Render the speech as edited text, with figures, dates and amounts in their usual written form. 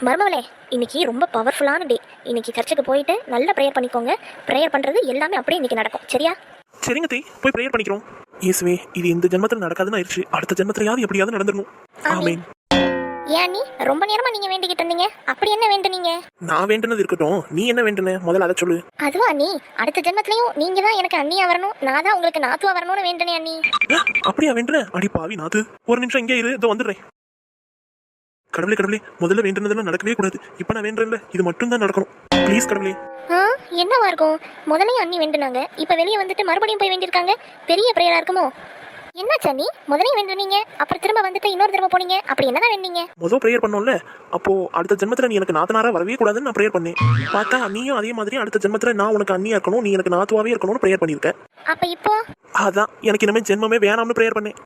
மர்மவளே, இன்னைக்கு ரொம்ப பவர்ஃபுல்லான டே. இன்னைக்கு சர்ச்சுக்கு போயிட்டு நல்ல ப்ரேயர் பண்ணிக்கோங்க. ப்ரேயர் பண்ணுறது எல்லாமே அப்படியே இன்னைக்கு நடக்கும், சரியா? சரிங்க தீ, போய் ப்ரேயர் பண்ணிக்கிறோம். இயேசுவே, இது இந்த ஜென்மத்தில் நடக்காதுன்னு ஆயிடுச்சு. அடுத்த ஜென்மத்திலையாவது எப்படியாவது நடந்துடணும். ஆமீன். ஏன் நீ ரொம்ப நேரமா நீங்க வேண்டிக்கிட்டு இருந்தீங்க? அப்படி என்ன வேண்டுனீங்க? நான் வேண்டுனது இருக்கட்டும், நீ என்ன வேண்டுன முதல்ல அதை சொல்லு. அதுவா நீ, அடுத்த ஜென்மத்திலையும் நீங்க தான் எனக்கு அண்ணியா வரணும், நான் தான் உங்களுக்கு நாத்துவா வரணும்னு வேண்டுனே அண்ணி. அப்படியா வேண்டுன? அடி பாவி நாத்து, ஒரு நிமிஷம் இங்கே இரு, இதோ வந்துடுறேன். கடவுளே கடவுளே, முதல்ல வேண்டுனதெல்லாம் நடக்கவே கூடாது. இப்ப நான் வேண்டுறேன்ல, இது மட்டும் தான் நடக்கணும். ப்ளீஸ் கடவுளே. என்னவா இருக்கும்? முதலையும் அண்ணி வேண்டுனாங்க, இப்ப வெளியே வந்துட்டு மறுபடியும் போய் வேண்டியிருக்காங்க. பெரிய பிரேயரா இருக்குமோ? என்னாச்சு அண்ணி? முதலையும் வேண்டுனீங்க, அப்புறம் திரும்ப வந்துட்டு இன்னொரு தடவை போனீங்க, அப்படி என்னதான் வேண்டீங்க? முதல் ப்ரேயர் பண்ணோம்ல, அப்போ அடுத்த ஜென்மத்துல நீ எனக்கு நாத்தனாரா வரவே கூடாதுன்னு நான் ப்ரேயர் பண்ணேன். பார்த்தா நீயும் அதே மாதிரி அடுத்த ஜென்மத்துல நான் உனக்கு அண்ணியா இருக்கணும், நீ எனக்கு நாத்துவாவே இருக்கணும்னு ப்ரேயர் பண்ணிருக்க. அப்ப இப்போ அதான் எனக்கு இனிமே ஜென்மமே வேணாம்னு ப்ரேயர் பண்ணேன்.